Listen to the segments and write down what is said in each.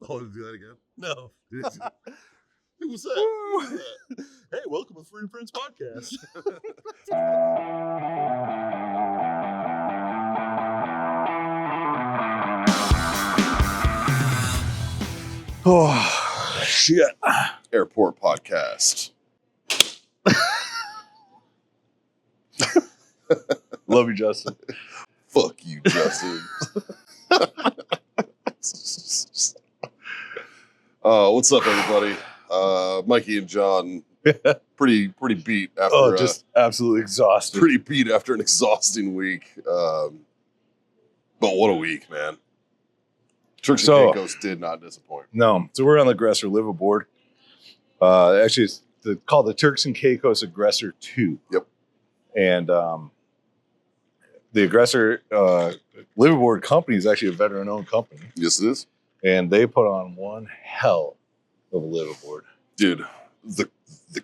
Oh, do that again? No. Who was that? Hey, welcome to the Freedom Friends Podcast. Oh, shit. Airport podcast. Love you, Justin. Fuck you, Justin. What's up, everybody? Mikey and John, pretty beat after. Just absolutely exhausted. Pretty beat after an exhausting week. But what a week, man! Turks and Caicos did not disappoint. No, so we're on the Aggressor liveaboard. Actually, it's called the Turks and Caicos Aggressor 2. Yep. And the Aggressor liveaboard company is actually a veteran-owned company. Yes, it is. And they put on one hell of a liveaboard. Dude, the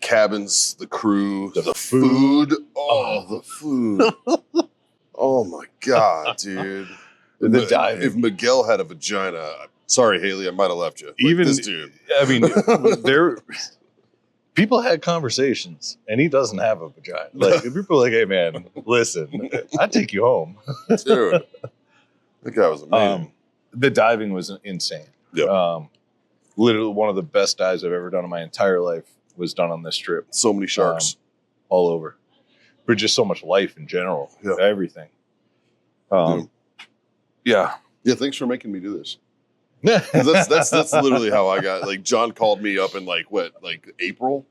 cabins, the crew, the food. Oh, the food. Oh, my God, dude. The diving. If Miguel had a vagina, sorry, Haley, I might have left you. Like, Even this dude. I mean, people had conversations, and he doesn't have a vagina. Like, if people are like, hey, man, listen, I'd take you home. Dude, that guy was amazing. The diving was insane. Yep. Literally one of the best dives I've ever done in my entire life was done on this trip. So many sharks. All over. But just so much life in general. Yeah. Everything. Yeah. Yeah, thanks for making me do this. That's literally how I got, like, John called me up in, like, April?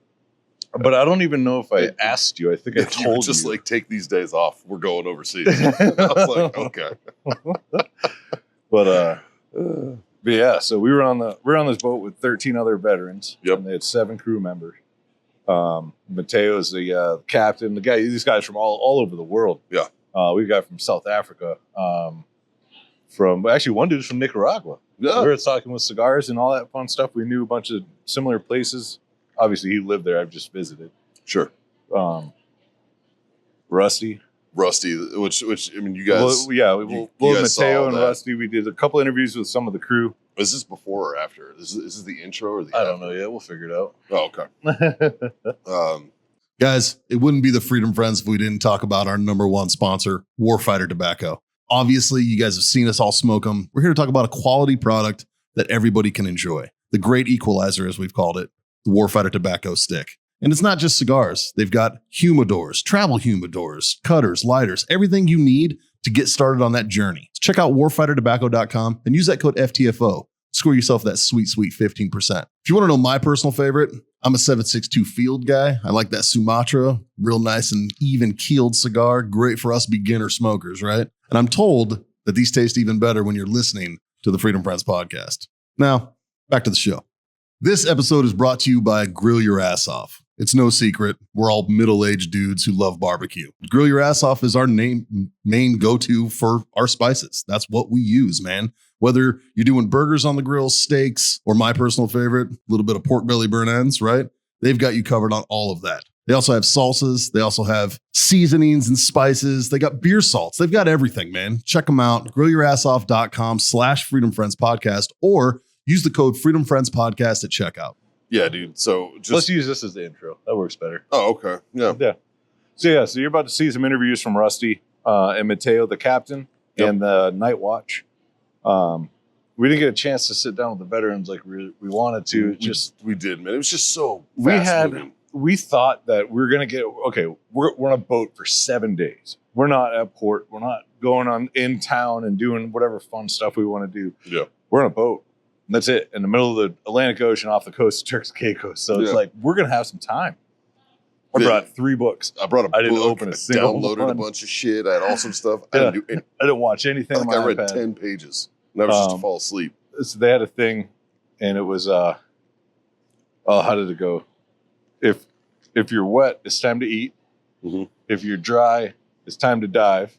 But I don't even know if I asked you. I think I told you. Just, like, take these days off. We're going overseas. I was like, okay. But yeah, so we were on this boat with 13 other veterans. Yep. And they had 7 crew members. Mateo is the captain. These guys from all over the world. Yeah. We got from South Africa. Actually, one dude's from Nicaragua. Yeah. We were talking with cigars and all that fun stuff. We knew a bunch of similar places. Obviously, he lived there. I've just visited. Sure. Rusty, which I mean, you guys. Well, Mateo and Rusty. We did a couple interviews with some of the crew. Is this before or after? Is this the intro or the? I don't know yet. We'll figure it out. Oh, okay. Guys, it wouldn't be the Freedom Friends if we didn't talk about our number one sponsor, Warfighter Tobacco. Obviously, you guys have seen us all smoke them. We're here to talk about a quality product that everybody can enjoy. The great equalizer, as we've called it, the Warfighter Tobacco Stick. And it's not just cigars. They've got humidors, travel humidors, cutters, lighters, everything you need to get started on that journey. So check out warfightertobacco.com and use that code FTFO. Score yourself that sweet 15%. If you want to know my personal favorite, I'm a 7.62 Field guy. I like that Sumatra, real nice and even keeled cigar. Great for us beginner smokers, right? And I'm told that these taste even better when you're listening to the Freedom Friends podcast. Now, back to the show. This episode is brought to you by Grill Your Ass Off. It's no secret, we're all middle-aged dudes who love barbecue. Grill Your Ass Off is our main go-to for our spices. That's what we use, man. Whether you're doing burgers on the grill, steaks, or my personal favorite, a little bit of pork belly burn ends, right? They've got you covered on all of that. They also have salsas. They also have seasonings and spices. They got beer salts. They've got everything, man. Check them out. GrillYourAssOff.com/Freedom Friends Podcast, or use the code Freedom Friends Podcast at checkout. Yeah, dude. So let's use this as the intro. That works better. Oh, okay. Yeah. So you're about to see some interviews from Rusty and Mateo, the captain, and the Night Watch. We didn't get a chance to sit down with the veterans like we wanted to. We did, man. It was just so moving. We thought that we were going to we're on a boat for 7 days. We're not at port. We're not going on in town and doing whatever fun stuff we want to do. Yeah. We're on a boat. And that's it. In the middle of the Atlantic Ocean off the coast of Turks and Caicos. So it's like, we're going to have some time. I brought 3 books. I brought a book. I didn't open a single downloaded a bunch of shit. I had awesome stuff. I didn't watch anything on my I read iPad. 10 pages. And I was just to fall asleep. So they had a thing, and it was, how did it go? If you're wet, it's time to eat. Mm-hmm. If you're dry, it's time to dive.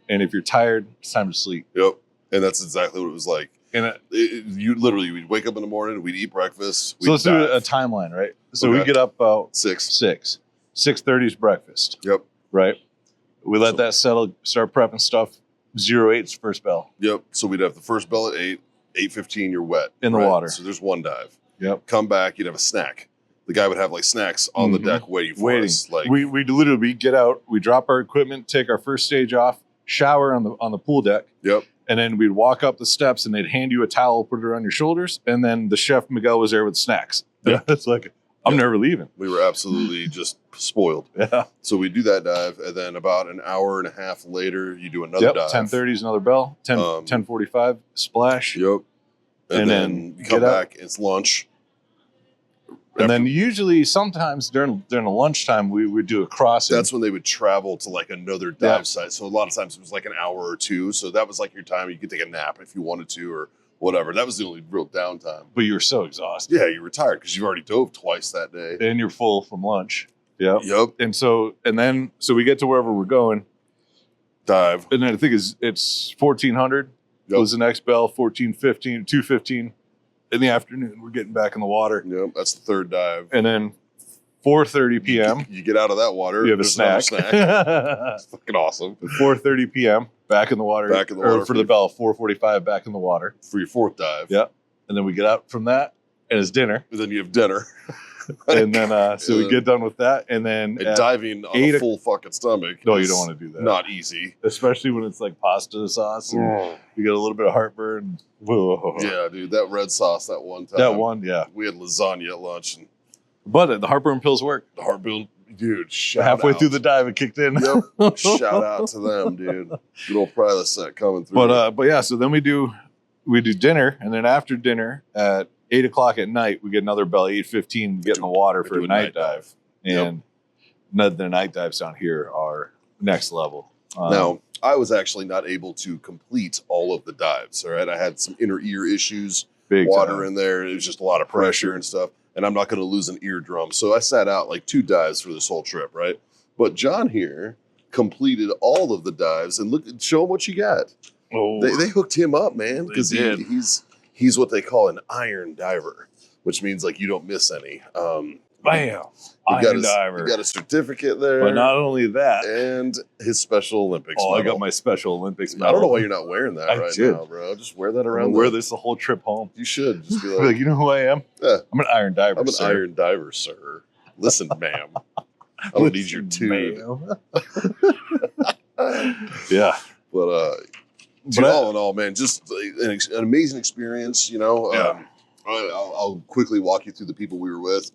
And if you're tired, it's time to sleep. Yep. And that's exactly what it was like. And we'd wake up in the morning, we'd eat breakfast. So let's do a timeline, right? So we get up about 6:30 is breakfast. Yep. Right? We let that settle, start prepping stuff. 08's first bell. Yep. So we'd have the first bell at 8. 8:15, you're wet. In the water. So there's one dive. Yep. Come back, you'd have a snack. The guy would have like snacks on the deck waiting for us. Like we literally get out, we drop our equipment, take our first stage off, shower on the pool deck. Yep. And then we'd walk up the steps and they'd hand you a towel, put it around your shoulders, and then the chef Miguel was there with snacks. Yeah. It's like, I'm never leaving. We were absolutely just spoiled. Yeah. So we do that dive, and then about an hour and a half later, you do another dive. 10:30 is another bell. 10:45 splash. Yep. And then you come back. It's lunch. And then usually, sometimes during the lunchtime, we would do a crossing. That's when they would travel to like another dive site. So a lot of times it was like an hour or two. So that was like your time. You could take a nap if you wanted to, or whatever. That was the only real downtime. But you were so exhausted. Yeah, you were tired because you've already dove twice that day. And you're full from lunch. Yep. Yep. And then we get to wherever we're going. Dive. And then I think it's 1400 was the next bell, 14:15, 2:15 in the afternoon. We're getting back in the water. Yep, that's the third dive. And then 4:30 p.m. You get out of that water. You have a snack. It's fucking awesome. 4:30 p.m. back in the water. Back in the water for the bell. 4:45 back in the water for your fourth dive. Yep. And then we get out from that, and it's dinner. And then you have dinner. And then we get done with that, and then diving on a full fucking stomach. No, you don't want to do that. Not easy, especially when it's like pasta sauce. And you get a little bit of heartburn. Whoa. Yeah, dude, that red sauce that one time. We had lasagna at lunch, but the heartburn pills work. The heartburn, dude. Halfway through the dive, it kicked in. Yep. Shout out to them, dude. Good old Prilosec coming through. But yeah, so then we do dinner, and then after dinner at 8 o'clock at night, we get another bell. 8:15, get in the water for a night dive. And the night dives down here are next level. Now, I was actually not able to complete all of the dives. All right, I had some inner ear issues, big water time. In there. It was just a lot of pressure and stuff. And I'm not going to lose an eardrum, so I sat out like 2 dives for this whole trip, right? But John here completed all of the dives, and show him what you got. Oh, they hooked him up, man, because he's what they call an iron diver, which means like you don't miss any. Bam! Iron diver. You got a certificate there. But not only that. And his Special Olympics medal. I got my Special Olympics medal. I don't know why you're not wearing that now, bro. Just wear that around. Wear this the whole trip home. You should. Just be like, you know who I am? Yeah. I'm an iron diver, I'm an iron diver, sir. Listen, ma'am. I'm going to need your tube. Yeah. But all in all, man, just an amazing experience, you know. Yeah. I'll quickly walk you through the people we were with.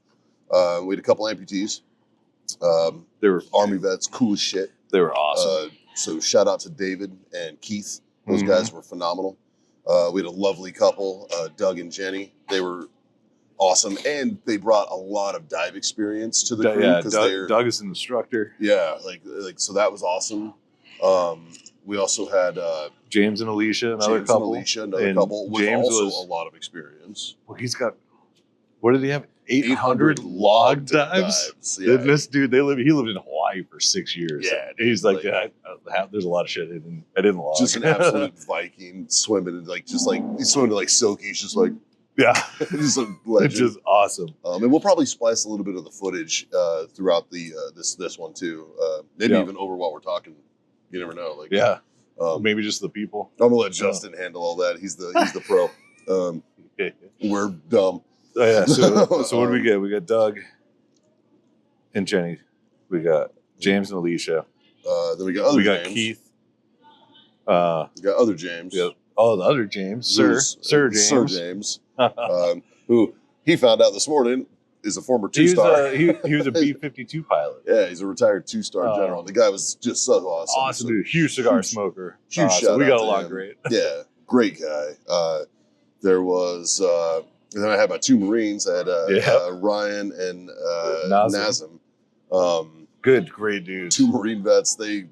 We had a couple amputees. They were Army vets, cool as shit. They were awesome. So shout out to David and Keith. Those guys were phenomenal. We had a lovely couple, Doug and Jenny. They were awesome, and they brought a lot of dive experience to the crew. Yeah, Doug is an instructor. Yeah, like so that was awesome. We also had James and Alicia, another couple with James also a lot of experience. Well, he's got, what did he have? 800 log dives? Yeah. This dude, he lived in Hawaii for 6 years. Yeah, he's like there's a lot of shit I didn't log. Just an absolute Viking swimming, and he's swimming to like Silky's, just like just a legend. It's just awesome. And we'll probably splice a little bit of the footage throughout the this one too. Maybe even over while we're talking. You never know. Maybe just the people. I'm gonna let Justin handle all that. He's the pro. We're dumb. Oh, yeah. So what do we get? We got Doug and Jenny. We got James and Alicia. Then we got other James. Keith. We got other James. Yeah. Oh, the other James, Sir James. Who he found out this morning is a former 2-star. He was a B-52 pilot. Yeah, he's a retired 2-star general. The guy was just so awesome. Awesome, dude. Huge cigar smoker. Huge shout out. We got along great. Yeah, great guy. There was, and then I had my 2 Marines. I had Ryan and Nazem. Great dudes. 2 Marine vets. They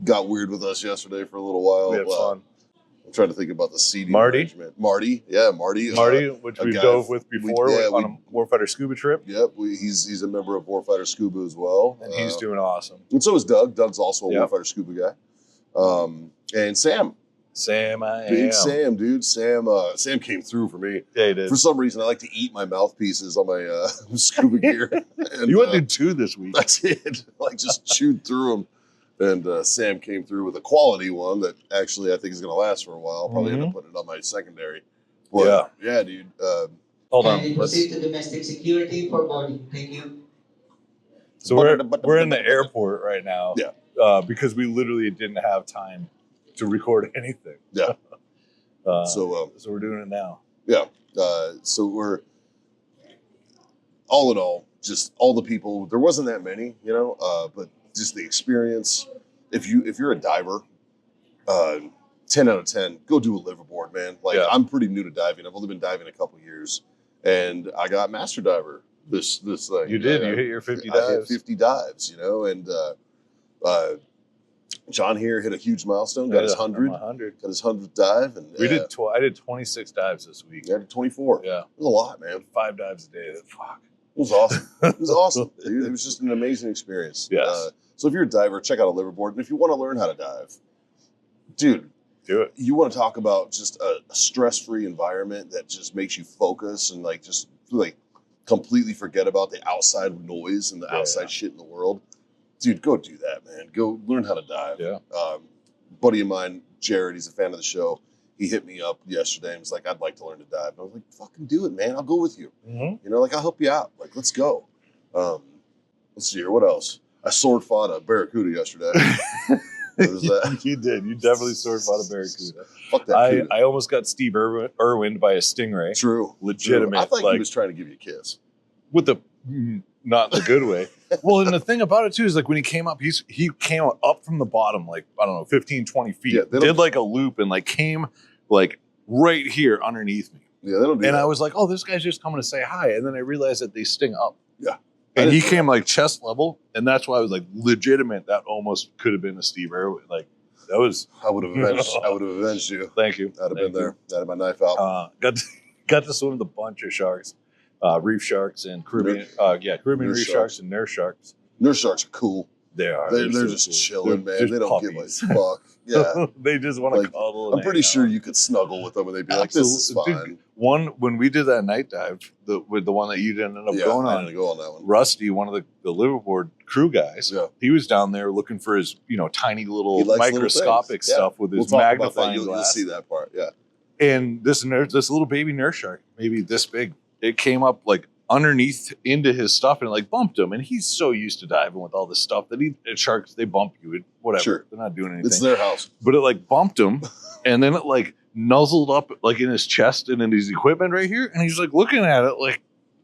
got weird with us yesterday for a little while. We had fun. I'm trying to think about the seating arrangement. Marty, which we've dove with before on a Warfighter scuba trip. Yep, he's a member of Warfighter Scuba as well. And he's doing awesome. And so is Doug. Doug's also a Warfighter Scuba guy. And Sam. Big Sam, dude. Sam came through for me. Yeah, he did. For some reason, I like to eat my mouthpieces on my scuba gear. And, you went through 2 this week. I did. Just chewed through them. And Sam came through with a quality one that actually I think is going to last for a while. I'll probably end up putting it on my secondary. But, yeah, dude. Hold on. Kindly proceed to domestic security for boarding. Thank you. So we're in the airport right now. Yeah. Because we literally didn't have time to record anything. Yeah. So we're doing it now. Yeah. So we're all in all, just all the people. There wasn't that many, but just the experience. If you're a diver, 10 out of 10, go do a liverboard, man. Like I'm pretty new to diving. I've only been diving a couple years, and I got master diver this thing. You did. You hit your 50 dives. I hit 50 dives, and John here hit a huge milestone. Got his 100. Got his 100th dive, and I did 26 dives this week. I did 24. Yeah, it was a lot, man. 5 dives a day. Fuck. It was awesome. It was awesome, dude. It was just an amazing experience. Yes. So if you're a diver, check out a liverboard, and if you want to learn how to dive, dude, do it. You want to talk about just a stress-free environment that just makes you focus and just completely forget about the outside noise and the outside shit in the world. Dude, go do that, man. Go learn how to dive. Yeah. Buddy of mine, Jared, he's a fan of the show. He hit me up yesterday and was like, I'd like to learn to dive. And I was like, fucking do it, man. I'll go with you. Mm-hmm. I'll help you out. Let's go. Let's see here. What else? I sword fought a barracuda yesterday. What was that? You did. You definitely sword fought a barracuda. Fuck that. I almost got Steve Irwin by a stingray. True. Legitimate. I thought he was trying to give you a kiss. With the not in the good way. Well, and the thing about it too is when he came up, he came up from the bottom, 15, 20 feet. Yeah, did a loop and came right here underneath me. Yeah, they don't do that. I was like, oh, this guy's just coming to say hi. And then I realized that they sting up. Yeah. And he came chest level. And that's why I was legitimate. That almost could have been a Steve Irwin. That was. I would have avenged you. Thank you. I'd have been there. I'd have my knife out. Got to swim with a bunch of sharks. Reef sharks and Caribbean, Caribbean reef sharks and nurse sharks. Nurse sharks are cool. They are. They're just cool. Chilling, man. They don't puppies. give a fuck. Yeah, they just want to cuddle. I'm pretty sure you could snuggle with them and they'd be like, "This is fine." Dude, when we did that night dive, with the one that you didn't end up going on, I didn't go on that one. Rusty, one of the liverboard crew guys, he was down there looking for his tiny little microscopic stuff with his magnifying glass. You'll see that part, yeah. And this little baby nurse shark, maybe this big, it came up underneath into his stuff and it bumped him. And he's so used to diving with all this stuff that sharks, they bump you, whatever. Sure. They're not doing anything. It's their house. But it bumped him and then it nuzzled up in his chest and in his equipment right here. And he's looking at it what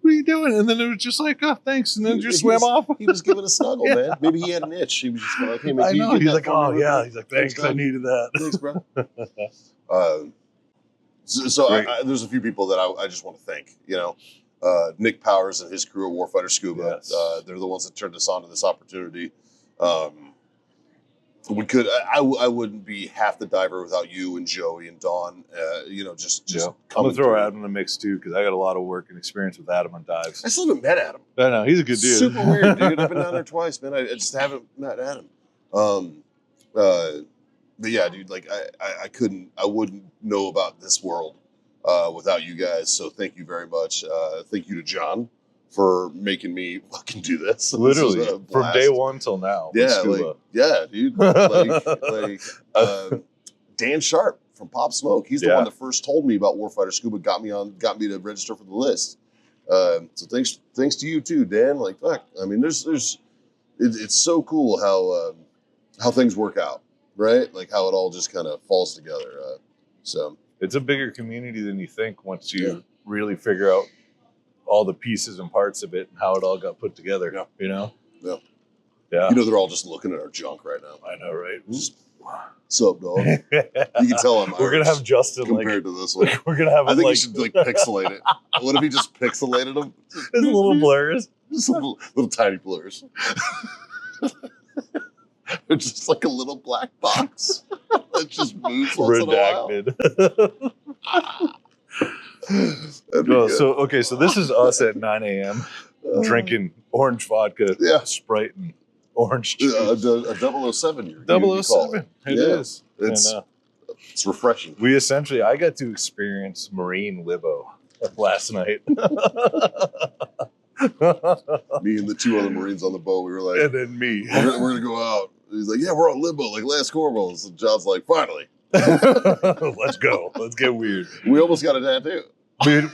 are you doing? And then it was just oh, thanks. And then just swam off. He was giving a snuggle, man. Maybe he had an itch. He was just like, hey, I know. He's oh, yeah. He's thanks. I needed that. Thanks, bro. There's a few people that I just want to thank, Nick Powers and his crew at Warfighter Scuba. Yes. They're the ones that turned us on to this opportunity. I wouldn't be half the diver without you and Joey and Dawn. Just I'm gonna throw Adam in the mix too because I got a lot of work and experience with Adam on dives. I still haven't met Adam. I know he's a good dude. Super weird, dude. I've been down there twice, man. I just haven't met Adam. But yeah, dude. I wouldn't know about this world without you guys. So thank you very much. Thank you to John for making me fucking do this. Literally from day one till now. Yeah, dude. Dan Sharp from Pop Smoke. He's the one that first told me about Warfighter Scuba. Got me to register for the list. So thanks to you too, Dan. Fuck. I mean, it's so cool how things work out, right? How it all just kind of falls together. So it's a bigger community than you think once you really figure out all the pieces and parts of it and how it all got put together. Yeah. Yeah. They're all just looking at our junk right now. I know, right? Just, what's up, dog? You can tell I'm We're gonna have Justin compared to this one. We're gonna have. I think you should pixelate it. What if he just pixelated them? It's a little blurs, just little tiny blurs. They're just a little black box that just moves once in a while. So this is us at 9 a.m. drinking orange vodka, Sprite, and orange juice. A 007. 007. It is. It's refreshing. I got to experience Marine Libo last night. Me and the two other Marines on the boat, we were like, and then me. We're gonna go out. He's like, yeah, we're on Libo, last Corvo. So John's like, finally. Let's go. Let's get weird. We almost got a tattoo.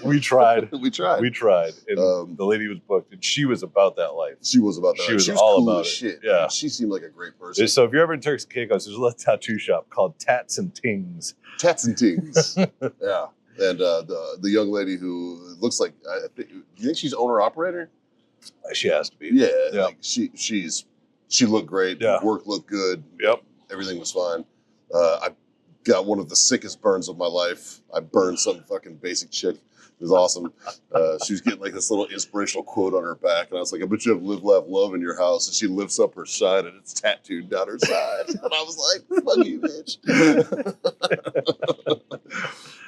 We tried. We tried. We tried. And the lady was booked, and she was about that life. She was about that. She was all cool about as it. shit. Yeah. Man. She seemed like a great person. So if you're ever in Turks and Caicos, there's a little tattoo shop called Tats and Tings. Tats and Tings. Yeah. And the young lady who looks like, do you think she's owner operator? She has to be. Yeah. Yep. Like she looked great. Yeah. Work looked good. Yep. Everything was fine. I got one of the sickest burns of my life. I burned some fucking basic chick. It was awesome. She was getting like this little inspirational quote on her back, and I was like, "I bet you have live, laugh, love in your house." And she lifts up her side, and it's tattooed down her side. And I was like, "Fuck you, bitch."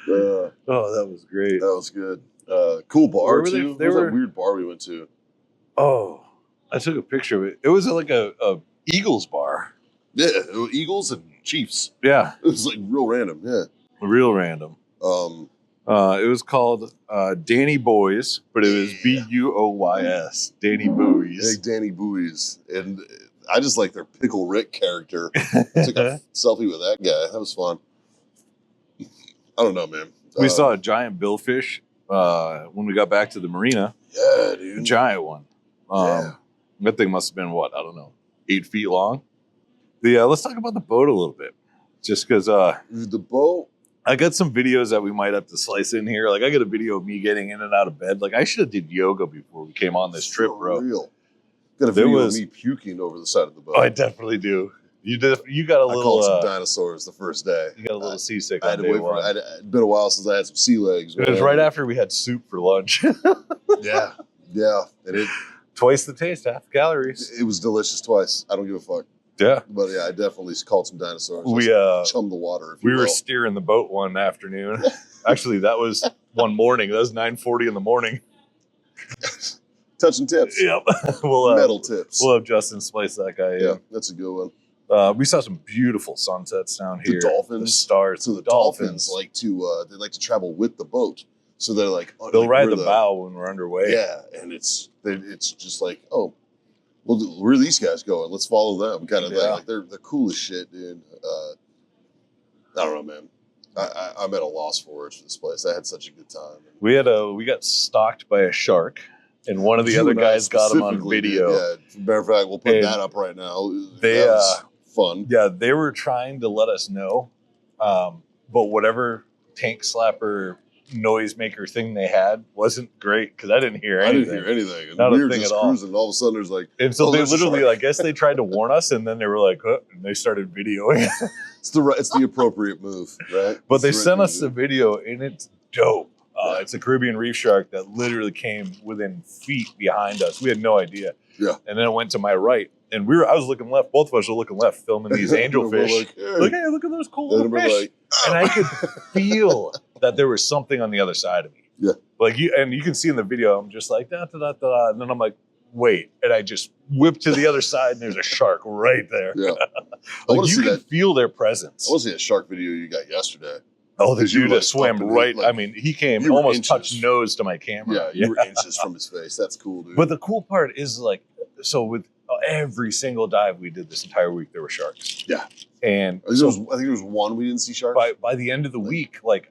Oh, that was great. That was good. Cool bar Where too. they What was were- that weird bar we went to? Oh, I took a picture of it. It was like a Eagles bar. Yeah, it was Eagles and Chiefs. Yeah, It was like real random. Yeah. real random. It was called Danny Boys, but it was Buoys. Danny Hey, Boys. Danny Buoys. And I just like their Pickle Rick character. Took a selfie with that guy. That was fun. I don't know, man. We saw a giant billfish when we got back to the marina. Yeah, A dude. giant one. Yeah. That thing must have been what? I don't know, 8 feet long. Let's talk about the boat a little bit, just because The boat. I got some videos that we might have to slice in here. Like I got a video of me getting in and out of bed. Like I should have did yoga before we came on this trip, For bro. real. Got a There video was- of me puking over the side of the boat. Oh, I definitely do. You got a I little. called some dinosaurs the first day. You got a little seasick I had on to day wait for one. it'd been a while since I had some sea legs. It was man. right after we had soup for lunch. Yeah. Yeah. And Twice the taste, half the calories. it was delicious twice. I don't give a fuck. Yeah. But yeah, I definitely called some dinosaurs. We chum the water. If you we were will. steering the boat one afternoon. Actually, that was one morning. That was 9:40 in the morning. Touching tips. Yep. we'll Metal tips. we'll have Justin splice that guy yeah, in. that's a good one. We saw some beautiful sunsets down The here. dolphins? the stars, So the dolphins like to they like to travel with the boat. So they're like they'll like ride we're the bow when we're underway. Yeah, and it's just like, oh, well, where are these guys going? Let's follow them, kind of thing. Yeah. Like they're cool as shit, dude. I don't know, man. I'm at a loss for words for this place. I had such a good time. We got stalked by a shark, and one of the You other and I guys got him on specifically video. did, yeah. Matter of fact, we'll put And that up right now. they, That was fun. Yeah, they were trying to let us know, but whatever tank slapper noisemaker thing they had wasn't great because I didn't hear I anything. didn't hear anything. And Not a we were thing just at all. cruising, and all of a sudden there's like, And so Oh, they there's a literally, shark. I guess they tried to warn us, and then they were like, huh, and they started videoing. it's the appropriate move, right? But It's they the right sent thing us to the do. video, and it's dope. Yeah. It's a Caribbean reef shark that literally came within feet behind us. We had no idea. Yeah. And then it went to my right, and I was looking left. Both of us were looking left, filming these And we're angelfish. like, hey. Like, hey, look at those cool And little we're fish. like, And I could feel that there was something on the other side of me. Yeah. Like you can see in the video, I'm just like, da, da, da, da, and then I'm like, wait. And I just whipped to the other side, and there's a shark right there. yeah. I Like want to you see can that. feel their presence. I want to see that shark video you got yesterday. Oh, the 'Cause you dude were, that like, swam up in right. the, like, I mean, he came you were almost inches. touched nose to my camera. Yeah, you were inches from his face. That's cool, dude. But the cool part is like, so with every single dive we did this entire week, there were sharks. Yeah. And I think there was one we didn't see sharks. by the end of the week, like,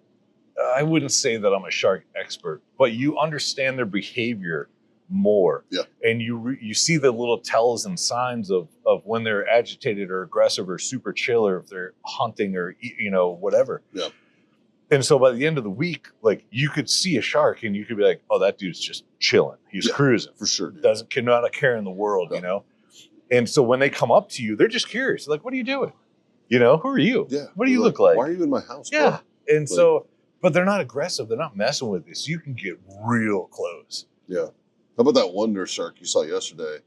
I wouldn't say that I'm a shark expert, but you understand their behavior more. Yeah. And you see the little tells and signs of when they're agitated or aggressive or super chill, or if they're hunting or, whatever. Yeah. And so by the end of the week, like, you could see a shark and you could be like, oh, that dude's just chilling. He's Yeah. cruising. For sure, dude. Cannot care in the world, No. And so when they come up to you, they're just curious. Like, what are you doing? Who are you? Yeah. What do you They're look like? Why are you in my house? bro? Yeah. And so, but they're not aggressive. They're not messing with you. So you can get real close. Yeah. How about that wonder shark you saw yesterday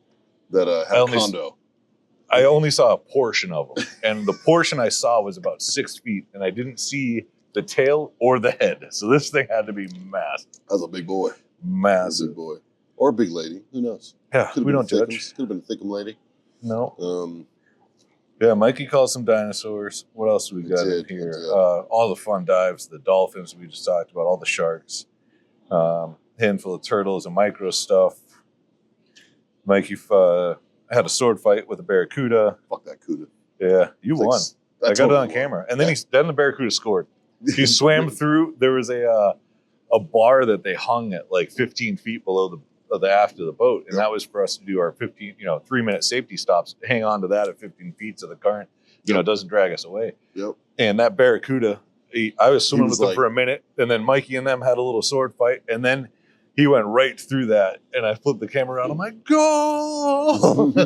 that had I a only- condo? I only saw a portion of them. And the portion I saw was about 6 feet. And I didn't see the tail or the head. So this thing had to be massive. That was a big boy. That was a Massive. big boy. Or a big lady. Who knows? Yeah, we don't judge. Could have been a thickum lady. No. Yeah, Mikey called some dinosaurs. What else we got in did, here? we did. All the fun dives, the dolphins we just talked about, all the sharks, handful of turtles and micro stuff. Mikey had a sword fight with a barracuda. Fuck that cuda. Yeah, you It's like won. I got it on camera. And then then the Barracuda scored. He swam through. There was a bar that they hung at like 15 feet below the aft of the boat, and that was for us to do our 3-minute safety stops. Hang on to that at 15 feet so the current, it doesn't drag us away. Yep. And that Barracuda, I was swimming with him for a minute, and then Mikey and them had a little sword fight, and then he went right through that, and I flipped the camera around. I'm like, go!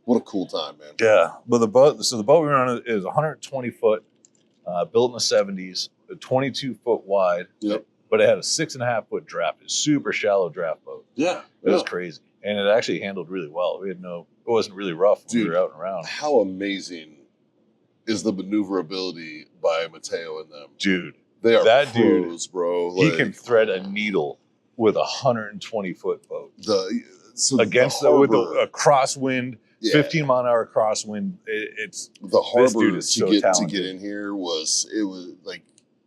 What a cool time, man. Yeah, but the boat we were on is 120 foot, built in the 70s, 22 foot wide. Yep. But it had a 6.5 foot draft. It's a super shallow draft boat. Yeah. It was crazy. And it actually handled really well. It wasn't really rough when we were out and around. How amazing is the maneuverability by Mateo and them? Dude. They are that pros, dude, bro. He can thread a needle with a 120 foot boat. With a crosswind, 15 mile an hour crosswind. It's the harbor to get in here was like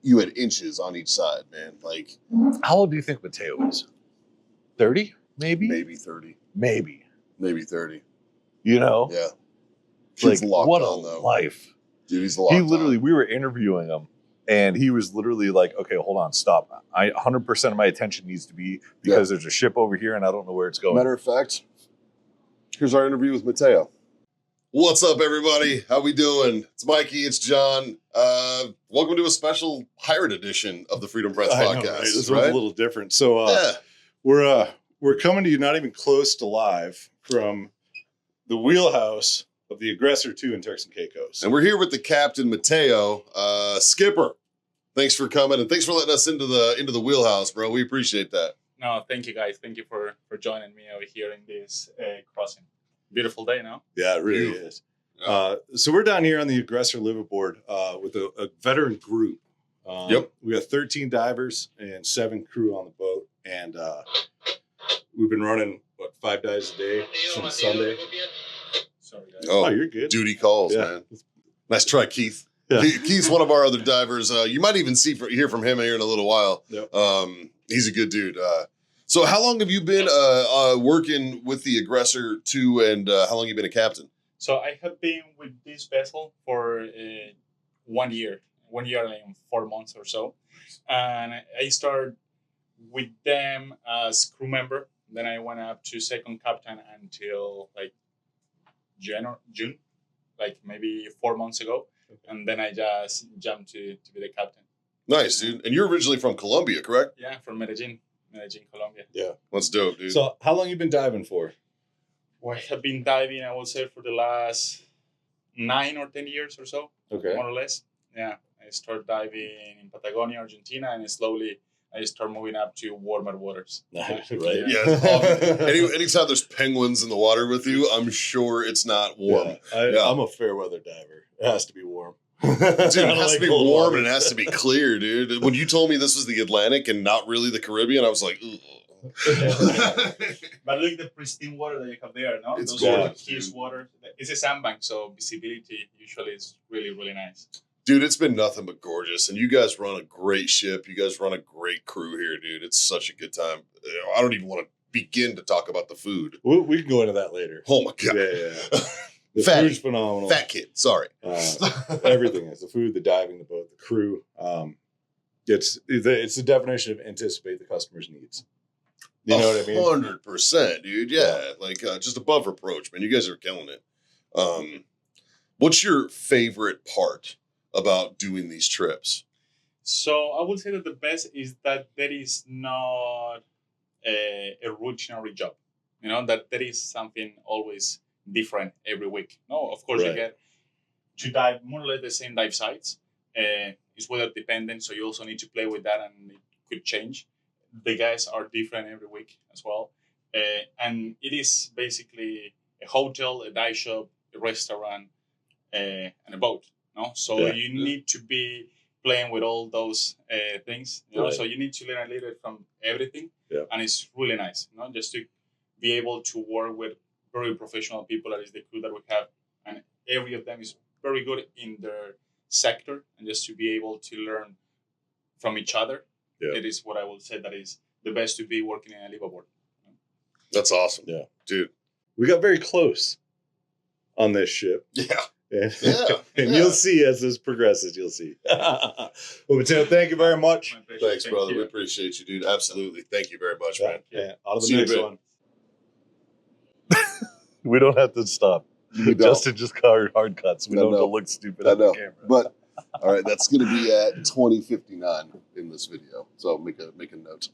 you had inches on each side, man. Like, how old do you think Mateo is? 30, maybe? Maybe 30. Maybe 30. Yeah. Kid's like, locked what on, a though. Life. Dude, he's locked on. We were interviewing him, and he was literally like, okay, hold on, stop. 100% of my attention needs to be because there's a ship over here, and I don't know where it's going. Matter of fact, here's our interview with Mateo. What's up, everybody? How we doing? It's Mikey. It's John. Welcome to a special hired edition of the Freedom Friends podcast. Know, right? This one's a little different. So we're coming to you not even close to live from the wheelhouse of the Aggressor 2 in Turks and Caicos. And we're here with the captain, Mateo. Skipper, thanks for coming and thanks for letting us into the wheelhouse, bro. We appreciate that. No, thank you, guys. Thank you for joining me over here in this crossing. Beautiful day, no? Yeah, it really is. So we're down here on the Aggressor liveaboard with a veteran group. We got 13 divers and 7 crew on the boat. And we've been running, 5 dives a day since Sunday. Sorry, guys. Oh, you're good. Duty calls, man. Nice try, Keith. Yeah. Keith's one of our other divers. You might even hear from him here in a little while. Yep. He's a good dude. So how long have you been working with the Aggressor 2 and how long have you been a captain? So I have been with this vessel for 1 year. 1 year and 4 months or so. And I started with them as crew member. Then I went up to second captain until like June, like maybe 4 months ago. Okay. And then I just jumped to be the captain. Nice, dude. And you're originally from Colombia, correct? Yeah, from Medellin, Colombia. Yeah. That's dope, dude. So how long you been diving for? Well, I have been diving, I would say, for the last 9 or 10 years or so. Okay. More or less. Yeah. I started diving in Patagonia, Argentina, and slowly I start moving up to warmer waters. Right. Yeah. Anytime there's penguins in the water with you, I'm sure it's not warm. I'm a fair weather diver. It has to be warm. Dude, it has to be warm and it has to be clear, dude. When you told me this was the Atlantic and not really the Caribbean, I was like, ugh. But look, the pristine water that you have there, no? It's gorgeous. Water. It's a sandbank, so visibility usually is really, really nice. Dude, it's been nothing but gorgeous. And you guys run a great ship. You guys run a great crew here, dude. It's such a good time. I don't even want to begin to talk about the food. We can go into that later. Oh, my God. Yeah. The Fatty. food's phenomenal. Fat kid. Sorry. Everything is. The food, the diving, the boat, the crew. It's the definition of anticipate the customer's needs. You know what I mean? 100%, dude. Yeah. Like just above reproach, man. You guys are killing it. What's your favorite part about doing these trips? So I would say that the best is that there is not a routinary job. You know, that there is something always different every week. No, of course you get to dive more or less the same dive sites. It's weather dependent, so you also need to play with that, and it could change. The guys are different every week as well. And it is basically a hotel, a dive shop, a restaurant, and a boat. No, so you need to be playing with all those things. You know? So you need to learn a little bit from everything, and it's really nice. You know, just to be able to work with very professional people. That is the crew that we have, and every of them is very good in their sector, and just to be able to learn from each other. Yeah. It is what I would say that is the best to be working in a liveaboard. That's awesome. Yeah, dude. We got very close on this ship. Yeah. And, Yeah, and yeah. you'll see as this progresses, you'll see. Well, Mateo, thank you very much. My pleasure. Thanks, Thank brother. you. We appreciate you, dude. Absolutely. Thank you very much, man. Yeah, on to See the you in a next bit. one. We don't have to stop. We don't. Justin just got hard cuts. We I don't have to know. look stupid I on the know. camera. But all right, that's going to be at 2059 in this video. So make a note.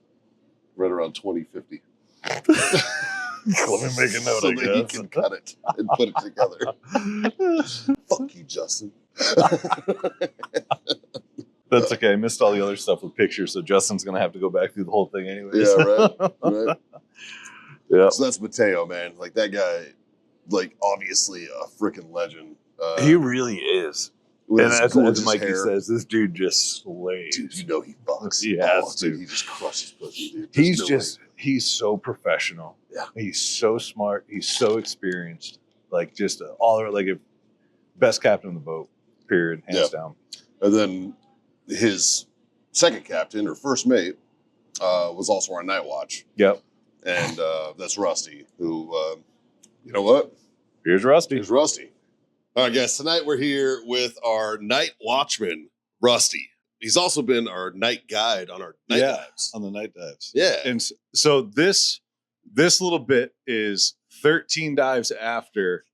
Right around 2050. Let me make a note, so I that he guess. can cut it and put it together. Fuck you, Justin. That's okay. I missed all the other stuff with pictures, so Justin's gonna have to go back through the whole thing anyways. Yeah, right. Right. Yeah. So that's Mateo, man. Like that guy, like obviously a freaking legend. He really is. With And his as gorgeous Mikey hair. says, this dude just slays. Dude, you know he fucks. He has dude, to. he just crushes pussy, dude. There's He's no just, he's so professional. Yeah. He's so smart. He's so experienced. Like just all, like if best captain on the boat, period, hands down. way. And then his second captain or first mate was also on Night Watch. Yep. And that's Rusty, who, you know what? Here's Rusty. Here's Rusty. All right, guys. Tonight we're here with our Night Watchman, Rusty. He's also been our night guide on our night dives. On the night dives. Yeah. And so this little bit is 13 dives after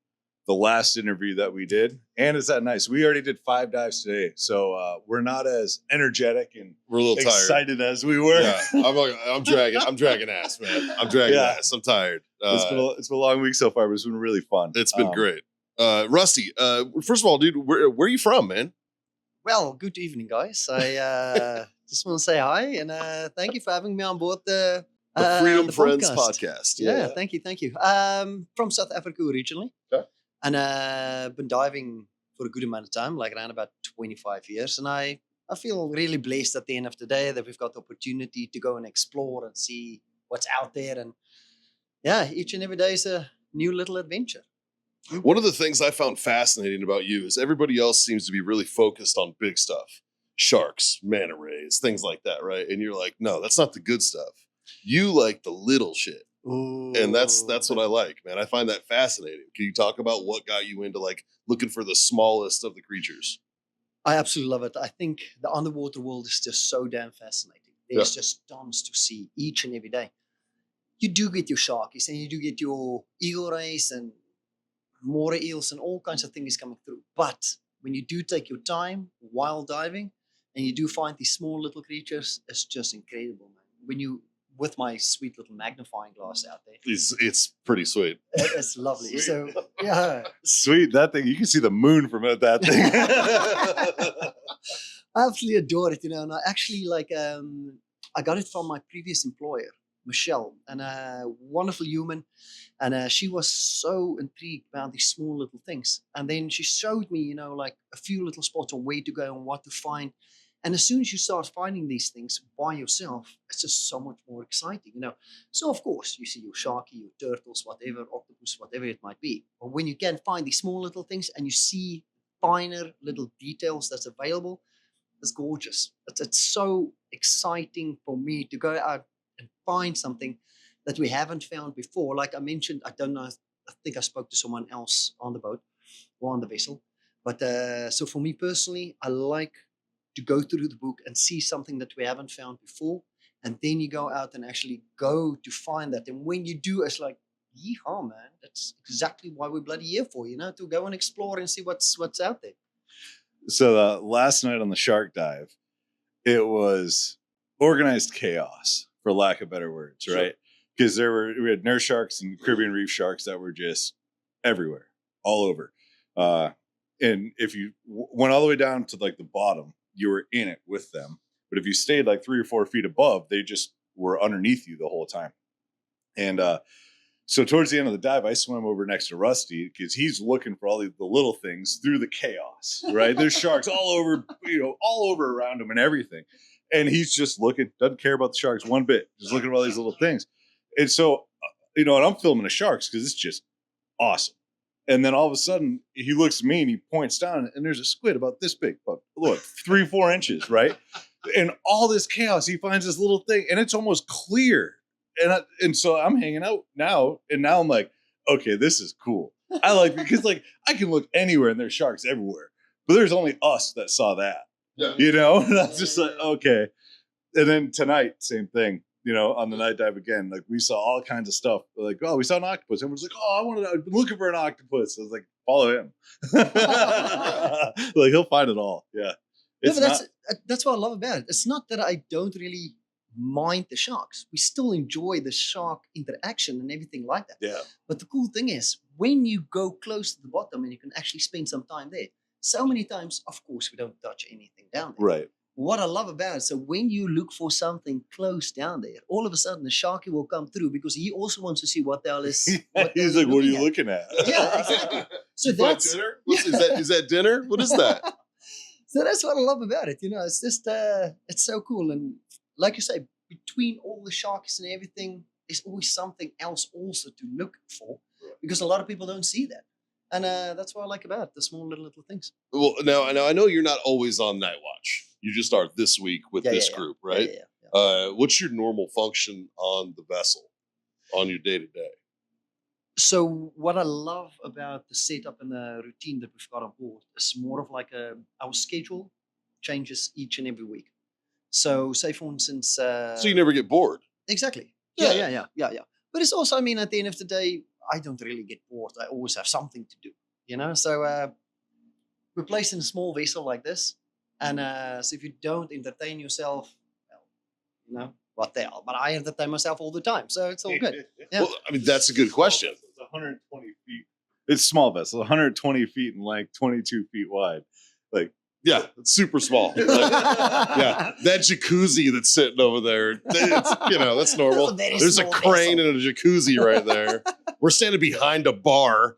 the last interview that we did. And it's that nice. We already did 5 dives today. So we're not as energetic and We're a little tired. excited as we were. Yeah, I'm dragging ass, man. I'm dragging ass. I'm tired. It's been a long week so far, but it's been really fun. It's been great. Rusty, first of all, dude, where are you from, man? Well, good evening, guys. I just want to say hi and thank you for having me on board the Freedom the Friends podcast. Yeah, thank you. From South Africa originally. Okay. And been diving for a good amount of time, like around about 25 years. And I feel really blessed at the end of the day that we've got the opportunity to go and explore and see what's out there. And yeah, each and every day is a new little adventure. One of the things I found fascinating about you is everybody else seems to be really focused on big stuff. Sharks, manta rays, things like that, right? And you're like, no, that's not the good stuff. You like the little shit. Ooh. And that's what I like, man. I find that fascinating. Can you talk about what got you into like looking for the smallest of the creatures? I absolutely love it. I think the underwater world is just so damn fascinating. There's just tons to see each and every day. You do get your sharkies and you do get your eagle rays and moray eels and all kinds of things coming through. But when you do take your time while diving and you do find these small little creatures, it's just incredible, man. When you, with my sweet little magnifying glass out there, It's pretty sweet. it's lovely. So, yeah. Sweet. That thing, you can see the moon from that thing. I absolutely adore it, and I actually I got it from my previous employer, Michelle, and a wonderful human, and she was so intrigued about these small little things, and then she showed me, like a few little spots on where to go and what to find, and as soon as you start finding these things by yourself, it's just so much more exciting, So of course you see your sharky, your turtles, whatever, octopus, whatever it might be, but when you can find these small little things and you see finer little details that's available, it's gorgeous. It's so exciting for me to go out and find something that we haven't found before. Like I mentioned, I don't know, I think I spoke to someone else on the boat or on the vessel. But so for me personally, I like to go through the book and see something that we haven't found before. And then you go out and actually go to find that. And when you do, it's like, yeehaw, man, that's exactly why we're bloody here for, to go and explore and see what's out there. So last night on the shark dive, it was organized chaos, for lack of better words, right? Because we had nurse sharks and Caribbean reef sharks that were just everywhere, all over. And if you went all the way down to like the bottom, you were in it with them. But if you stayed like 3 or 4 feet above, they just were underneath you the whole time. And so towards the end of the dive, I swam over next to Rusty because he's looking for all the little things through the chaos, right? There's sharks all over, all over around him and everything. And he's just looking, doesn't care about the sharks one bit, just looking at all these little things. And so, and I'm filming the sharks because it's just awesome. And then all of a sudden, he looks at me and he points down, and there's a squid about this big, about, look, 3-4 inches, right? And all this chaos, he finds this little thing, and it's almost clear. And so I'm hanging out now, and now I'm like, okay, this is cool. I like because like I can look anywhere and there's sharks everywhere, but there's only us that saw that. Yeah. You know, and I was just like, okay. And then tonight, same thing. You know, on the night dive again, like we saw all kinds of stuff. Like, oh, we saw an octopus. Everyone's like, oh, I've been looking for an octopus. I was like, follow him. Like he'll find it all. Yeah. Yeah, but that's what I love about it. It's not that I don't really mind the sharks. We still enjoy the shark interaction and everything like that. Yeah. But the cool thing is, when you go close to the bottom and you can actually spend some time there, so many times, of course, we don't touch anything down there. Right. What I love about it, so when you look for something close down there, all of a sudden the sharky will come through because he also wants to see what the hell is. He's like, what are you looking at? Yeah, exactly. So You find that's dinner? Is that dinner? What is that? So that's what I love about it. You know, it's just it's so cool. And like you say, between all the sharks and everything, there's always something else also to look for because a lot of people don't see that. And that's what I like about it, the small little things. Well, now I know you're not always on Night Watch. You just are this week with this group, right? Yeah. What's your normal function on the vessel, on your day to day? So what I love about the setup and the routine that we've got on board is more of like our schedule changes each and every week. So say for instance, So you never get bored. exactly. Yeah. Yeah. But it's also, I mean, at the end of the day, I don't really get bored. I always have something to do, you know? So we're placed in a small vessel like this. And so if you don't entertain yourself, well, you know, what the hell? But I entertain myself all the time. So it's all good. Yeah. Well, I mean, that's a good question. It's 120 feet. It's small vessel, 120 feet in length, 22 feet wide. Like, Yeah, it's super small. Like, yeah, that jacuzzi that's sitting over there, that's normal. Very There's a small crane vessel. and a jacuzzi right there. We're standing behind a bar.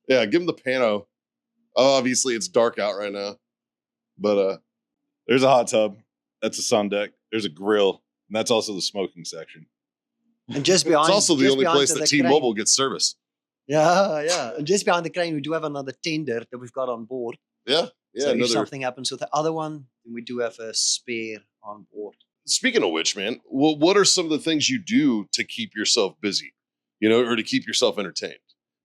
Yeah, give him the pano. Obviously, it's dark out right now, but there's a hot tub. That's a sun deck. There's a grill. And that's also the smoking section. And just behind, it's also the just only behind place the that crane- T-Mobile gets service. Yeah. And just behind the crane, we do have another tender that we've got on board. Yeah, So if another. something happens with the other one, then we do have a spare on board. Speaking of which, man, what are some of the things you do to keep yourself busy, or to keep yourself entertained?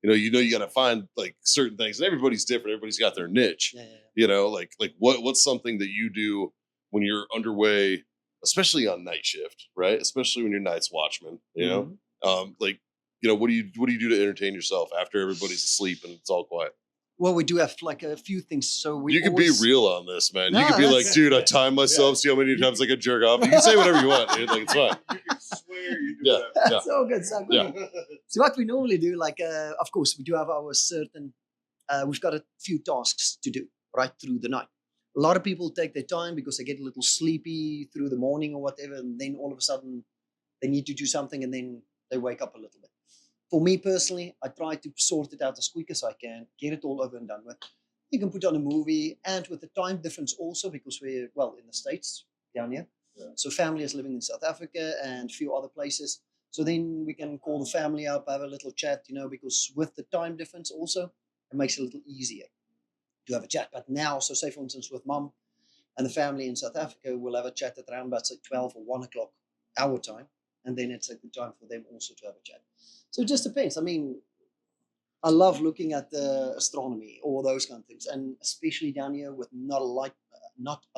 You got to find like certain things, and everybody's different. Everybody's got their niche. Yeah. Like what's something that you do when you're underway, especially on night shift, right? Especially when you're night's watchman. Mhm. What do you do to entertain yourself after everybody's asleep and it's all quiet? Well, we do have like a few things. So You can be real on this, man. No, You can be like, that's- dude, I time myself. See how many times I can jerk off. You can say whatever you want, dude. Like it's fine. You can swear you do Yeah, that. yeah. So good, so good. Yeah. So what we normally do, like, of course, we do have our certain, we've got a few tasks to do right through the night. A lot of people take their time because they get a little sleepy through the morning or whatever, and then all of a sudden they need to do something and then they wake up a little bit. For me personally, I try to sort it out as quick as I can, get it all over and done with. You can put on a movie, and with the time difference also, because we're, in the States down here. Yeah. So family is living in South Africa and a few other places. So then we can call the family up, have a little chat, because with the time difference also, it makes it a little easier to have a chat. But now, so say for instance, with mum and the family in South Africa, we'll have a chat at around about say 12 or 1 o'clock our time. And then it's a good time for them also to have a chat. So it just depends. I mean, I love looking at the astronomy or those kind of things. And especially down here with not a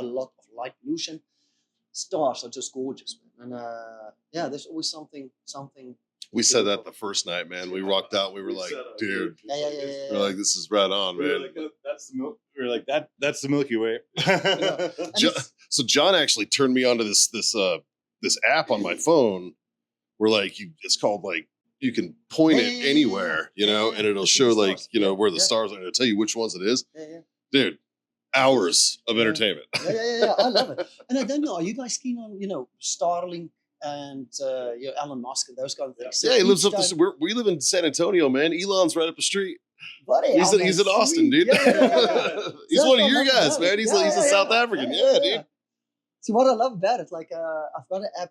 lot of light pollution, stars are just gorgeous, man. And there's always something. We said that the first night, man. We rocked out. We were like, dude. Yeah. We're like, this is right on, We were man. like, that's the milk. We were like, that's the Milky Way. And So John actually turned me onto this app on my phone where it's called you can point it anywhere, and it'll show where the stars are. It'll tell you which ones it is. Yeah. Dude, hours of entertainment. Yeah. I love it. And I don't know, are you guys keen on, Starlink and Elon Musk and those kind of things? Yeah, he lives up Each time- we live in San Antonio, man. Elon's right up the street. Bloody He's hell, in man, Austin, sweet. dude. Yeah. He's one of your That's guys, what man. I'm He's talking a about. South African. Yeah, dude. See, what I love about it, I've got an app,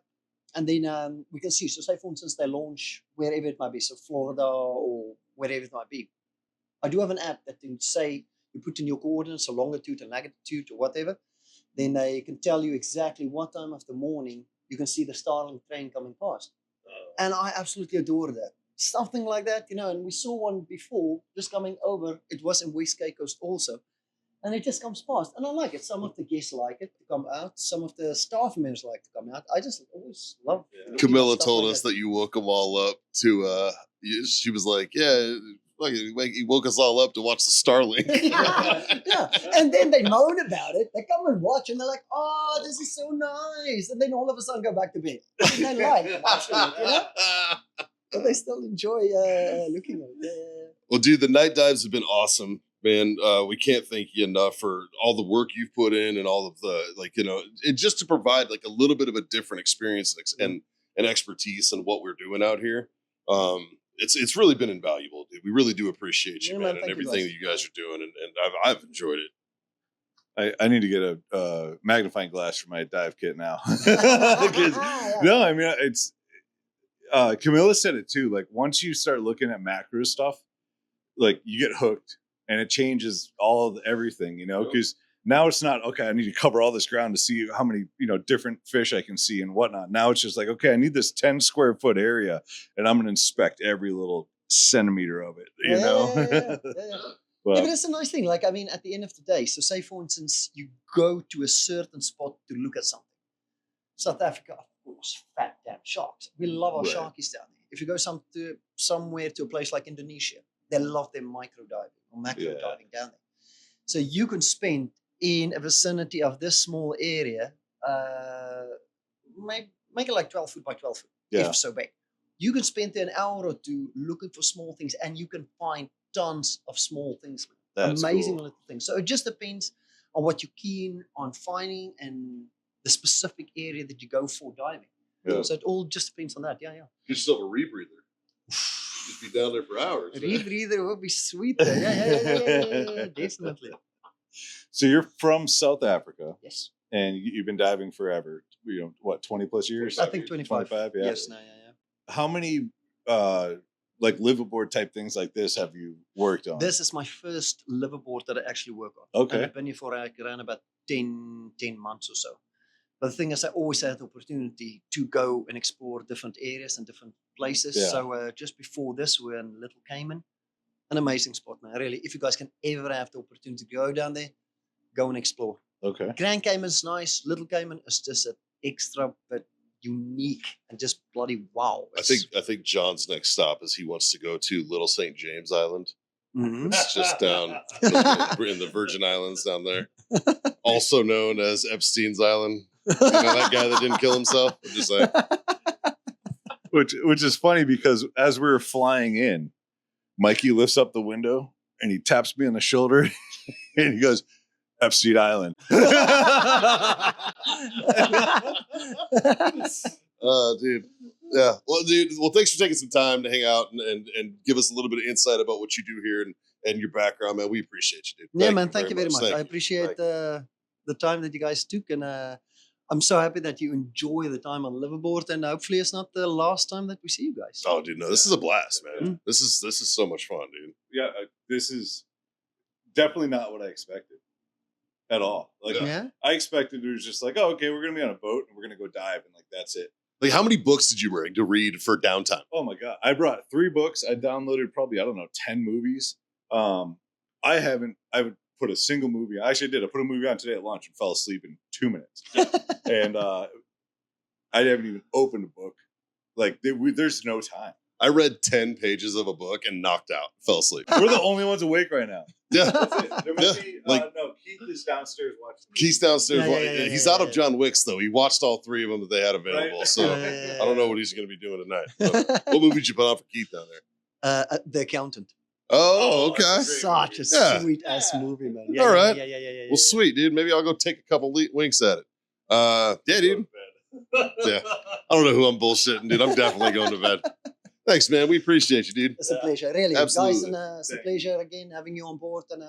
and then we can see. So, say for instance, they launch wherever it might be, so Florida or wherever it might be. I do have an app that can say you put in your coordinates, a longitude, a latitude, or whatever. Then they can tell you exactly what time of the morning you can see the Starlink train coming past. And I absolutely adore that. something like that, and we saw one before just coming over. It was in West Cape Coast also. And it just comes past. And I like it. Some of the guests like it to come out. Some of the staff members like to come out. I just always love it. Camilla told us that you woke them all up to, she was like, yeah, like, he woke us all up to watch the Starlink. Yeah. And then they moan about it. They come and watch and they're like, oh, this is so nice. And then all of a sudden go back to bed. And they like watching it, But they still enjoy looking at it. Well, dude, the night dives have been awesome. Man, we can't thank you enough for all the work you've put in and all of the, and just to provide like a little bit of a different experience and expertise in what we're doing out here. It's really been invaluable, dude. We really do appreciate you, man, and everything that you guys are doing, and I've enjoyed it. I need to get a magnifying glass for my dive kit now. No, I mean, it's Camilla said it too. Like once you start looking at macro stuff, like you get hooked. And it changes all of everything, because now it's not, okay, I need to cover all this ground to see how many, different fish I can see and whatnot. Now it's just like, okay, I need this 10 square foot area and I'm going to inspect every little centimeter of it, Yeah. But it's a nice thing. Like, I mean, at the end of the day, so say, for instance, you go to a certain spot to look at something. South Africa, of course, fat damn sharks. We love our sharkies down there. If you go somewhere to a place like Indonesia, they love their micro diving or macro diving down there. So you can spend in a vicinity of this small area, make it like 12 foot by 12 foot, if so big. You can spend an hour or two looking for small things, and you can find tons of small things. That's amazing cool. little things. So it just depends on what you're keen on finding and the specific area that you go for diving. Yeah. So it all just depends on that. Yeah. You still have a rebreather. Just be down there for hours. A rebreather would be sweet. Yeah, definitely. So you're from South Africa. Yes. And you've been diving forever. 20 plus years? I think 25. 25, yeah. Yes, yeah. How many like liveaboard type things like this have you worked on? This is my first liveaboard that I actually work on. Okay. And I've been here for around about 10 months or so. But the thing is, I always had the opportunity to go and explore different areas and different places. Yeah. So just before this, we're in Little Cayman. An amazing spot, man. Really, if you guys can ever have the opportunity to go down there, go and explore. Okay. Grand Cayman's nice. Little Cayman is just an extra but unique and just bloody wow. I think John's next stop is he wants to go to Little St. James Island. Mhm. It's just down in the Virgin Islands down there, also known as Epstein's Island. That guy that didn't kill himself. I'm just saying. Which is funny because as we were flying in, Mikey lifts up the window and he taps me on the shoulder and he goes, Epstein Island. Dude. Yeah. Well, dude. Well, thanks for taking some time to hang out and give us a little bit of insight about what you do here and your background, man. We appreciate you, dude. Thank you very much. I appreciate the time that you guys took, and I'm so happy that you enjoy the time on liveaboard, and hopefully it's not the last time that we see you guys. Oh, dude, no, this is a blast, man. Mm. This is so much fun, dude. Yeah, this is definitely not what I expected at all. Like, I expected it was just like, oh, okay, we're gonna be on a boat and we're gonna go dive, and like that's it. Like, how many books did you bring to read for downtime? Oh my god, I brought 3 books. I downloaded probably 10 movies. I would put a single movie. I actually did. I put a movie on today at lunch and fell asleep in 2 minutes. And I haven't even opened a book. Like there's no time. I read 10 pages of a book and knocked out. Fell asleep. We're the only ones awake right now. Yeah. That's it. There might be, no, Keith is downstairs watching. Keith's downstairs. He's out of John Wick's, though. He watched all 3 of them that they had available. Right. So I don't know what he's going to be doing tonight. But what movie did you put on for Keith down there? The Accountant. Oh, okay. Such a sweet ass movie, man. Yeah, all right. Yeah. Well, sweet, dude. Maybe I'll go take a couple winks at it. Yeah, dude. Yeah. I don't know who I'm bullshitting, dude. I'm definitely going to bed. Thanks, man. We appreciate you, dude. It's a pleasure, really. Absolutely. Guys, and it's a pleasure again having you on board. And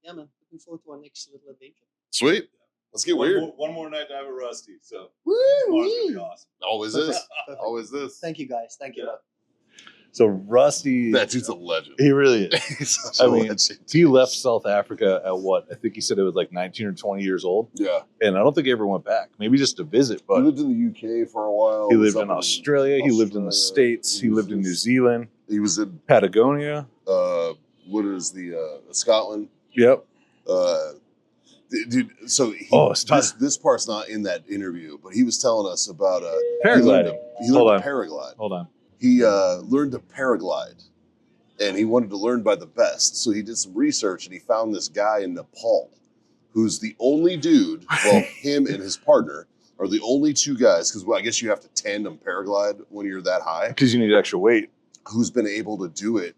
yeah, man, looking forward to our next little adventure. Sweet. Let's get weird. One more night dive at Rusty. So woo, tomorrow's gonna be awesome. Always is. Always is. Thank you, guys. Thank you. So Rusty, That dude's a legend. he really is. He's such I a mean, legend. he left South Africa at what? I think he said it was like 19 or 20 years old. Yeah. And I don't think he ever went back. Maybe just to visit, He but lived in the UK for a while. he was lived in up Australia. He lived in the States. He lived in New Zealand, He was in Patagonia. what is the Scotland? Yep. Dude, so this part's not in that interview, but he was telling us about Paragliding. He learned to paraglide. Hold on. He learned to paraglide, and he wanted to learn by the best. So he did some research, and he found this guy in Nepal, who's the only dude. Well, him and his partner are the only two guys, because I guess you have to tandem paraglide when you're that high. Because you need extra weight. Who's been able to do it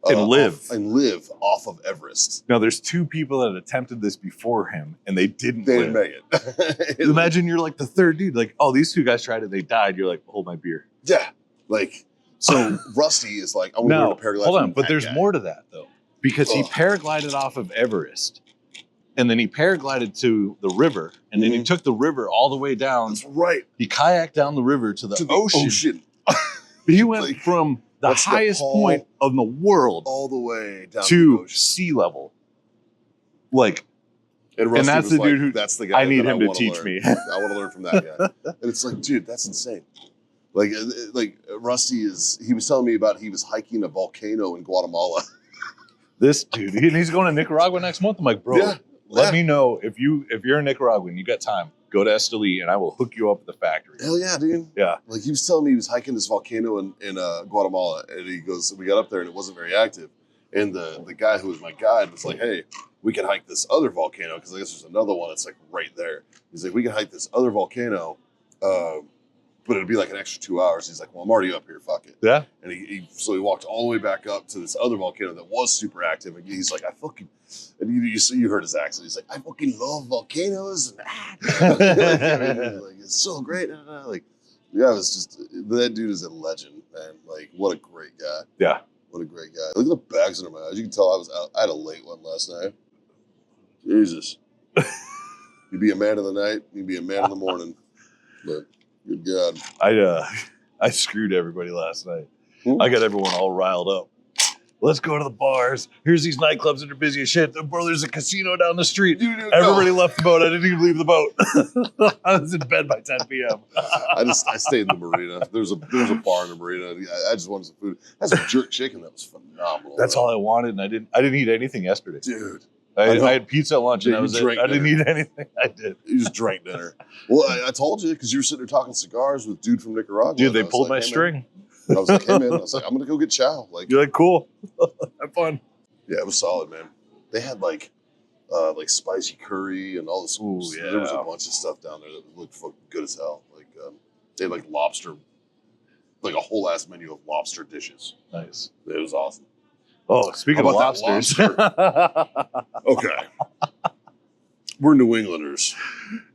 And live off of Everest? Now, there's two people that attempted this before him, and they didn't They live. didn't make it. Imagine you're like the third dude. Like, oh, these two guys tried it. They died. You're like, hold my beer. Yeah, like so. Rusty is like, I want to No, learn to paraglide. hold on. from But that there's guy. more to that, though. Because he paraglided off of Everest, and then he paraglided to the river, and then he took the river all the way down. That's right. He kayaked down the river to the ocean. He went Like, from the that's highest Nepal point of the world all the way down to to the ocean. sea level. Like, And, Rusty that's was the like, dude who- that's the guy I need that him to wanna teach learn. me. I want to learn from that guy. And it's like, dude, that's insane. Like Rusty he was telling me about he was hiking a volcano in Guatemala. this dude, he's going to Nicaragua next month. I'm like, bro, Yeah. let me know if you're in Nicaragua and you got time, go to Esteli and I will hook you up at the factory. Hell yeah, dude. Yeah. Like he was telling me he was hiking this volcano in Guatemala, and he goes, we got up there and it wasn't very active. And the guy who was my guide was like, hey, we can hike this other volcano, because I guess there's another one that's like right there. He's like, we can hike this other volcano, but it'd be like an extra 2 hours. He's like, well, I'm already up here, fuck it. Yeah. And so he walked all the way back up to this other volcano that was super active. And he's like, and you heard his accent. He's like, I fucking love volcanoes. And like, it's so great. Like, yeah, it was just, that dude is a legend, man. Like, what a great guy. Yeah. What a great guy. Look at the bags under my eyes. You can tell I had a late one last night. Jesus. You'd be a man of the night, you'd be a man in the morning. But good God. I screwed everybody last night. Hmm? I got everyone all riled up. Let's go to the bars. Here's these nightclubs that are busy as shit. Bro, there's a casino down the street. Everybody left the boat. I didn't even leave the boat. I was in bed by 10 p.m. I stayed in the marina. There was a bar in the marina. I just wanted some food. That's some jerk chicken that was phenomenal. That's all I wanted, and I didn't eat anything yesterday. Dude. I had pizza at lunch, and Yeah, that was you it. drank I didn't dinner. eat anything. I did. You just drank dinner. Well, I told you, because you were sitting there talking cigars with dude from Nicaragua. Dude, they I was pulled like, my hey, string. man. I was like, hey, man. I was like, I'm going to go get chow. Like, You're like, cool. Have fun. yeah, it was solid, man. They had like spicy curry and all this. Ooh, There was a yeah. bunch of stuff down there that looked fucking good as hell. Like they had like lobster, like a whole ass menu of lobster dishes. Nice. It was awesome. Oh, speaking How of about that lobsters. Okay, we're New Englanders.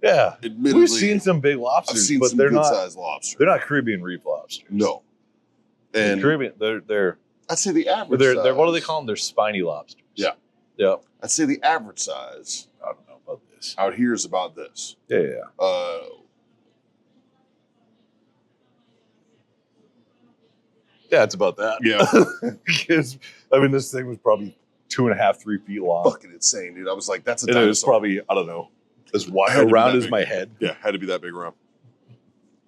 Yeah. Admittedly, We've seen some big I've lobsters, seen but some they're good not sized lobster. they're not Caribbean reef lobsters. No, They're and Caribbean. They're I'd say the average. they're what do they size- call them? They're spiny lobsters. Yeah. Yeah. I'd say the average size I don't know about this. out here is about this. Yeah. Yeah, it's about that. Yeah, Because I mean, this thing was probably 2.5, 3 feet long. fucking insane, dude. I was like, that's a And it was dinosaur. probably, I don't know, as wide Had to be around that as big. my head. Yeah, had to be that big around.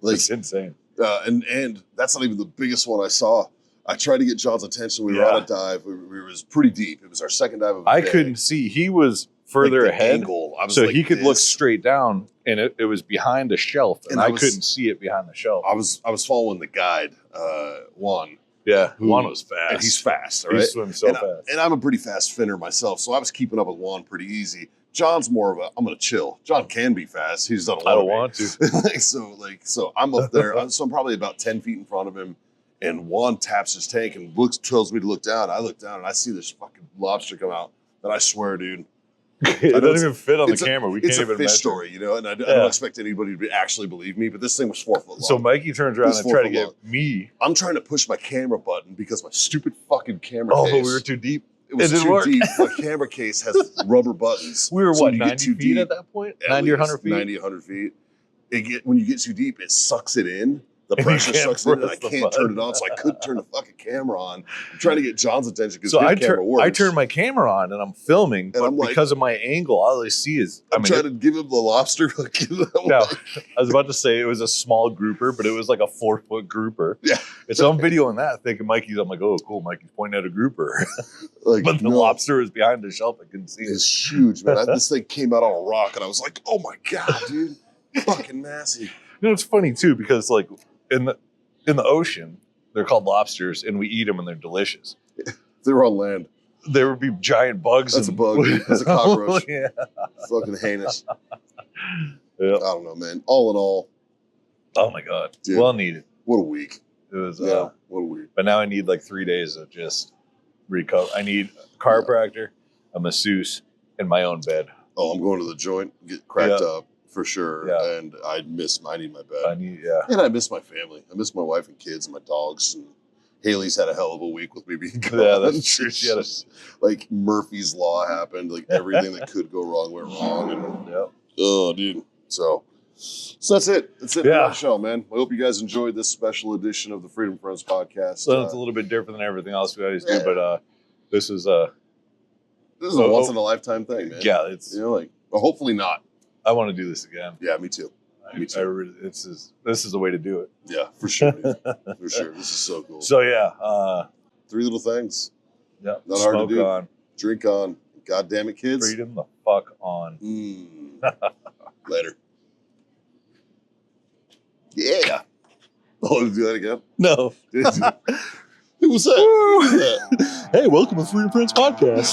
Like, It's insane. and that's not even the biggest one I saw. I tried to get John's attention. We were Yeah. on a dive. We was pretty deep. It was our second dive of the I day. couldn't see. He was Like, further the ahead, angle, I was so like he could look this. straight down, and it was behind a shelf, and And I I was- couldn't see it behind the shelf. I was following the guide, Juan, Yeah, Who- Juan was fast. and he's fast. All He right, swims so and, fast. and I'm a pretty fast finner myself, so I was keeping up with Juan pretty easy. John's more of a I'm gonna chill. John can be fast. He's done a lot. I don't of want to. so I'm up there. So I'm probably about 10 feet in front of him, and Juan taps his tank and tells me to look down. I look down and I see this fucking lobster come out. And I swear, dude, It know doesn't even fit on the it's a- camera. We it's can't a even fish measure. story, you know. And I Yeah. don't expect anybody to actually believe me, but this thing was 4 foot long. So Mikey turns around It's and tries to 4 get foot me. I'm trying to push my camera button because my stupid fucking camera Oh, case. but we were too deep. It was it didn't too work. deep. My camera case has rubber buttons. We were So what, when you get 90 too feet deep, at that point? at 90 or least 100 feet? 90, 100 feet. When you get too deep, it sucks it in. The And you pressure can't sucks in and I press the can't turn it button. on, so I couldn't turn the fucking camera on. I'm trying to get John's attention because So his I camera works. turn my camera on and I'm filming, but I'm like- because of my angle, all I see is I'm trying to give him the lobster. No, I was about to say it was a small grouper, but it was like a 4-foot grouper. Yeah. And so I'm videoing that, thinking Mikey's. I'm like, oh, cool, Mikey's pointing at a grouper, Like, but the no, lobster was behind the shelf. I couldn't see it. it's huge, man. This thing came out on a rock, and I was like, oh my god, dude, fucking massive. You know, it's funny too because like in the ocean, they're called lobsters, and we eat them, and they're delicious. They were on land. There would be giant bugs. That's a bug. That's a cockroach. Yeah. Fucking heinous. Yeah. I don't know, man. All in all, Oh my god. Dude. Well needed. what a week. It was. Yeah, what a week. But now I need like 3 days of just recover. I need a chiropractor, a masseuse, and my own bed. Oh, I'm going to the joint, get cracked Yeah. up for sure. Yeah. And I need my bed. I need. Yeah. And I miss my family. I miss my wife and kids and my dogs. And Haley's had a hell of a week with me being gone. Yeah, that's true. She had a- Like Murphy's Law happened. Like everything that could go wrong went wrong. And Yep. oh, dude. So that's it. That's it in a Yeah. nutshell, man. I hope you guys enjoyed this special edition of the Freedom Friends podcast. So it's a little bit different than everything else we always do, Yeah. but this is This is a once in a lifetime thing, man. yeah. It's. You know, like, well, hopefully not. I want to do this again. Yeah, me too. Me too. I really, this is the way to do it. Yeah, for sure. Dude. For sure. This is so cool. So yeah. 3 little things. Yeah. Not hard to Smoke do. on. Drink on. God damn it, kids. Freedom the fuck on. Later. Yeah. Oh, do that again? No. Hey, what's that? Who's that? Hey, welcome to Freedom Prince Podcast.